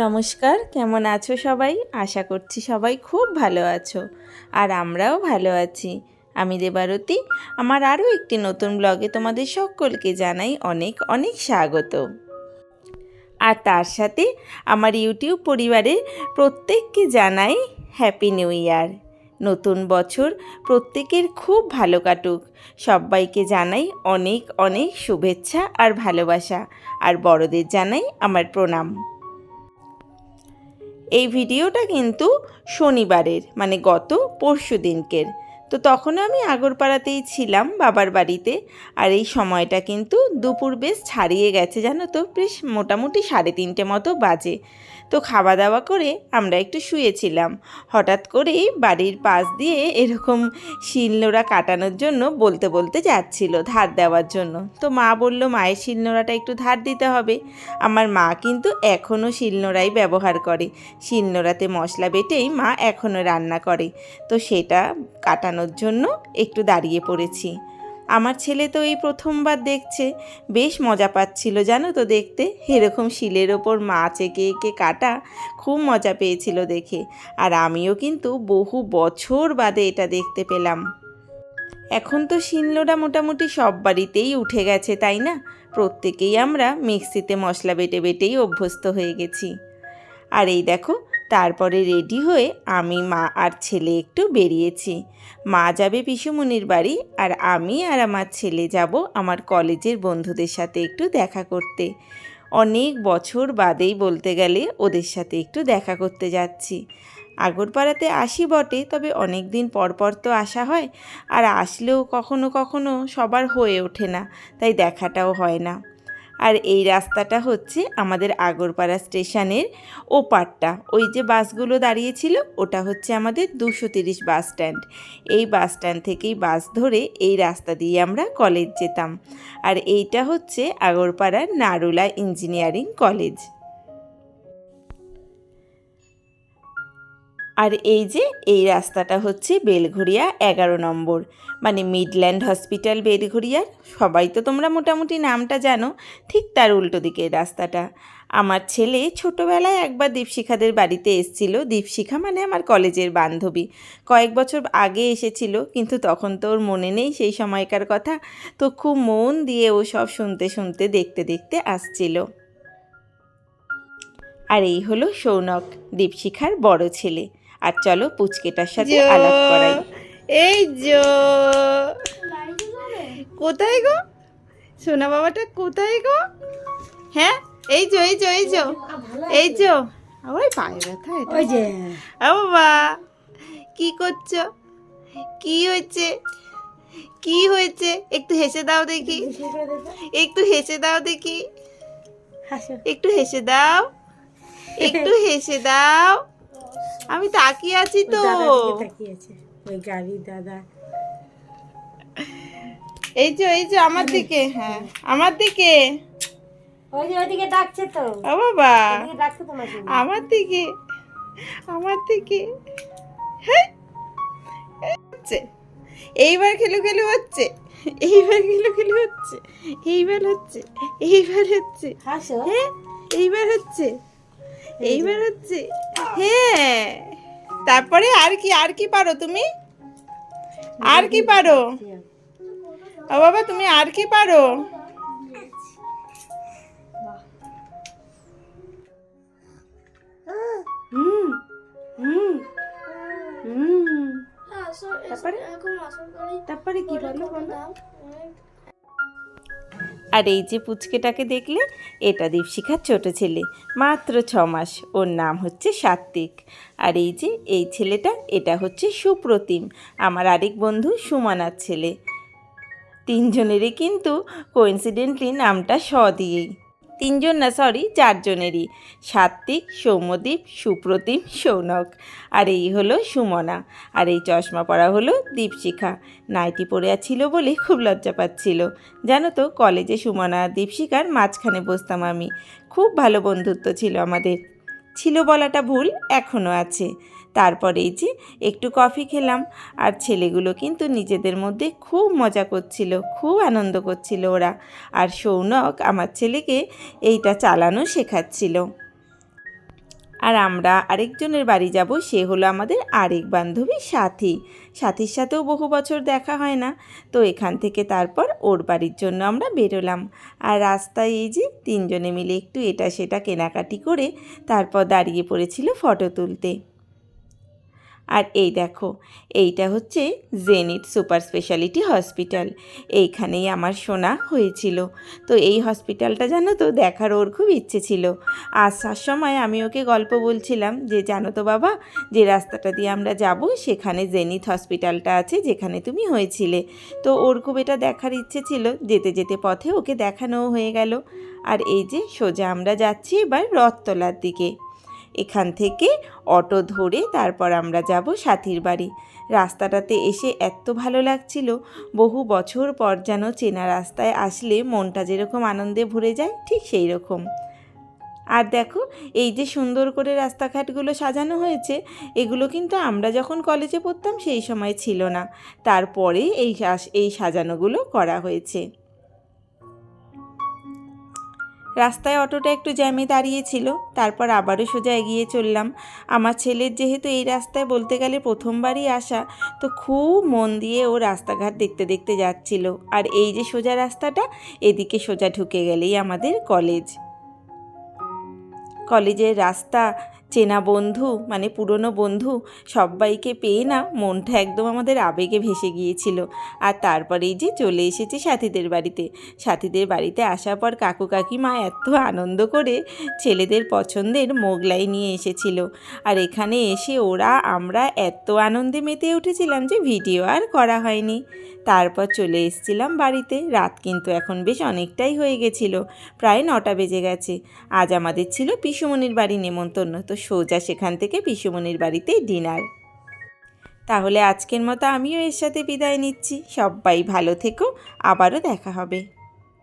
নমস্কার, কেমন আছো সবাই? আশা করছি সবাই খুব ভালো আছো, আর আমরাও ভালো আছি। আমি দেবারতী। আমার আরও একটি নতুন ব্লগে তোমাদের সকলকে জানাই অনেক অনেক স্বাগত। আর তার সাথে আমার ইউটিউব পরিবারের প্রত্যেককে জানাই হ্যাপি নিউ ইয়ার। নতুন বছর প্রত্যেকের খুব ভালো কাটুক। সবাইকে জানাই অনেক অনেক শুভেচ্ছা আর ভালোবাসা, আর বড়দের জানাই আমার প্রণাম। এই ভিডিওটা কিন্তু শনিবারের, মানে গত পরশু দিনকের। তো তখনও আমি আগরপাড়াতেই ছিলাম বাবার বাড়িতে। আর এই সময়টা কিন্তু দুপুর বেশ ছাড়িয়ে গেছে, জানো তো, বেশ মোটামুটি 3:30 মতো বাজে। তো খাওয়া দাওয়া করে আমরা একটু শুয়েছিলাম। হঠাৎ করেই বাড়ির পাশ দিয়ে এরকম শিলনোড়া কাটানোর জন্য বলতে বলতে যাচ্ছিল ধার দেওয়ার জন্য। তো মা বলল মায়ের শিলনোড়াটা একটু ধার দিতে হবে। আমার মা কিন্তু এখনও শিলনোড়াই ব্যবহার করে। শিলনোড়াতে মশলা বেটেই মা এখনও রান্না করে। তো সেটা কাটানোর জন্য একটু দাঁড়িয়ে পড়েছি। আমার ছেলে তো এই প্রথমবার দেখছে, বেশ মজা পাচ্ছিল জানো তো দেখতে। এরকম শিলের ওপর মাছ এঁকে এঁকে কাটা খুব মজা পেয়েছিল দেখে। আর আমিও কিন্তু বহু বছর বাদে এটা দেখতে পেলাম। এখন তো শিলনোড়া মোটামুটি সব বাড়িতেই উঠে গেছে, তাই না? প্রত্যেকেই আমরা মিক্সিতে মশলা বেটে বেটেই অভ্যস্ত হয়ে গেছি। আর এই দেখো, তারপরে রেডি হয়ে আমি, মা আর ছেলে একটু বেরিয়েছি। মা যাবে পিসুমনির বাড়ি, আর আমি আর আমার ছেলে যাব আমার কলেজের বন্ধুদের সাথে একটু দেখা করতে। অনেক বছর বাদেই বলতে গেলে ওদের সাথে একটু দেখা করতে যাচ্ছি। আগরপাড়াতে আসি বটে, তবে অনেক দিন পর পর তো আসা হয়, আর আসলেও কখনো কখনো সবার হয়ে ওঠে না, তাই দেখাটাও হয় না। আর এই রাস্তাটা হচ্ছে আমাদের আগরপাড়া স্টেশনের ওপারটা। ওই যে বাসগুলো দাঁড়িয়েছিল ওটা হচ্ছে আমাদের 230 বাস স্ট্যান্ড। এই বাস স্ট্যান্ড থেকেই বাস ধরে এই রাস্তা দিয়ে আমরা কলেজ যেতাম। আর এইটা হচ্ছে আগরপাড়ার নারুলা ইঞ্জিনিয়ারিং কলেজ। আর এই যে এই রাস্তাটা হচ্ছে বেলঘরিয়া 11 নম্বর, মানে মিডল্যান্ড হসপিটাল বেলঘরিয়ার। সবাই তো তোমরা মোটামুটি নামটা জানো। ঠিক তার উল্টো দিকের রাস্তাটা। আমার ছেলে ছোটোবেলায় একবার দীপশিখাদের বাড়িতে এসেছিল। দীপশিখা মানে আমার কলেজের বান্ধবী। কয়েক বছর আগে এসেছিল, কিন্তু তখন তো ওর মনে নেই সেই সময়কার কথা। তো খুব মন দিয়ে ও সব শুনতে শুনতে দেখতে দেখতে আসছিল। আর এই হলো সৌনক, দীপশিখার বড় ছেলে। আর চলো পুচকেটার সাথে আলাপ করাই। এই যো, কোথায় গো সোনা বাবাটা, কোথায় গো? হ্যাঁ, এই যো এই যো এই যো এই যো। ওই পায়ে ব্যথা এটা। ওই যে বাবা, কি করছো? কি হয়েছে? কি হয়েছে? একটু হেসে দাও দেখি, একটু হেসে দাও দেখি, একটু হেসে দাও, একটু হেসে দাও। আমি তাকিয়ে আছি তো। ওই গাড়ি দাদা, এই যে এই যে আমার দিকে, হ্যাঁ আমার দিকে, ওই যে ওইদিকে ডাকছে তো। ও বাবা, ডাকছে তোমার দিকে, আমার দিকে, আমার দিকে। হ্যাঁ, হচ্ছে এইবার খেলু খেলু হচ্ছে, এইবার খেলু খেলু হচ্ছে, এইবার হচ্ছে, এইবার হচ্ছে, হ্যাঁ এইবার হচ্ছে, এইবার হচ্ছে, হ্যাঁ। তারপরে আর কি, আর কি পারো তুমি? আর কি পারো? ও বাবা, তুমি আর কি পারো? হুম হুম হুম। তারপরে কি বলো? আর এই যে পুচকেটাকে দেখলে, এটা দীপশিখার ছোট ছেলে, মাত্র 6 মাস। ওর নাম হচ্ছে সাত্বিক। আর এই যে এই ছেলেটা, এটা হচ্ছে সুপ্রতিম, আমার আরেক বন্ধু সুমনার ছেলে। তিনজনেরই কিন্তু কোইন্সিডেন্টলি নামটা স দিয়েই। 3জন না, সরি 4জনেরই, সাত্বিক, সৌম্যদীপ, সুপ্রতিম, সৌনক। আর এই হলো সুমনা। আর এই চশমা পরা হলো দীপশিখা। নাইটি পরে ছিল বলে খুব লজ্জা পাচ্ছিল। জানো তো, কলেজে সুমনা আর দীপশিখার মাঝখানে বসতাম আমি। খুব ভালো বন্ধুত্ব ছিল আমাদের। ছিল বলাটা ভুল, এখনও আছে। তারপরে এই যে একটু কফি খেলাম, আর ছেলেগুলো কিন্তু নিজেদের মধ্যে খুব মজা করছিল, খুব আনন্দ করছিল ওরা। আর সৌনক আমার ছেলেকে এইটা চালানো শেখাচ্ছিল। আর আমরা আরেকজনের বাড়ি যাব, সে হলো আমাদের আরেক বান্ধবী সাথী। সাথীর সাথেও বহু বছর দেখা হয় না, তো এখান থেকে তারপর ওর বাড়ির জন্য আমরা বেরোলাম। আর রাস্তায় এই যে তিনজনে মিলে একটু এটা সেটা কেনাকাটি করে তারপর দাঁড়িয়ে পড়েছিল ফটো তুলতে। আর এই দেখো, এইটা হচ্ছে জেনিথ সুপার স্পেশালিটি হসপিটাল। এইখানেই আমার শোনা হয়েছিল। তো এই হসপিটালটা জানো তো দেখার ওর খুব ইচ্ছে ছিল। আসার সময় আমি ওকে গল্প বলছিলাম যে জানো তো বাবা, যে রাস্তাটা দিয়ে আমরা যাব সেখানে জেনিথ হসপিটালটা আছে যেখানে তুমি হয়েছিলে। তো ওর খুব এটা দেখার ইচ্ছে ছিল, যেতে যেতে পথে ওকে দেখানোও হয়ে গেল। আর এই যে সোজা আমরা যাচ্ছি এবার রথতলার দিকে। এখান থেকে অটো ধরে তারপর আমরা যাব সাথীর বাড়ি। রাস্তাটাতে এসে এত ভালো লাগছিল, বহু বছর পর যেন চেনা রাস্তায় আসলে মনটা যেরকম আনন্দে ভরে যায় ঠিক সেই রকম। আর দেখো, এই যে সুন্দর করে রাস্তাঘাটগুলো সাজানো হয়েছে, এগুলো কিন্তু আমরা যখন কলেজে পড়তাম সেই সময় ছিল না, তারপরে এই সাজানোগুলো করা হয়েছে। রাস্তায় অটোটা একটু জ্যামে দাঁড়িয়েছিল, তারপর আবারও সোজা এগিয়ে চললাম। আমার ছেলের যেহেতু এই রাস্তায় বলতে গেলে প্রথমবারই আসা, তো খুব মন দিয়ে ও রাস্তাঘাট দেখতে দেখতে যাচ্ছিল। আর এই যে সোজা রাস্তাটা, এদিকে সোজা ঢুকে গেলেই আমাদের কলেজ। কলেজের রাস্তা, চেনা বন্ধু মানে পুরনো বন্ধু সবাইকে পেয়ে না মনটা একদম আমাদের আবেগে ভেসে গিয়েছিল। আর তারপরেই যে চলে এসেছি সাথীদের বাড়িতে। সাথীদের বাড়িতে আসার পর কাকু কাকিমা এত আনন্দ করে ছেলেদের পছন্দের মোগলাই নিয়ে এসেছিল। আর এখানে এসে আমরা এত আনন্দে মেতে উঠেছিলাম যে ভিডিও আর করা হয়নি। তারপর চলে এসেছিলাম বাড়িতে। রাত কিন্তু এখন বেশ অনেকটাই হয়ে গেছিলো, প্রায় 9টা বেজে গেছে। আজ আমাদের ছিল পিসুমনির বাড়ি নেমন্তন্ন, তো সোজা সেখান থেকে পিসুমনির বাড়িতে ডিনার। তাহলে আজকের মতো আমিও এর সাথে বিদায় নিচ্ছি। সবাই ভালো থেকো, আবারও দেখা হবে।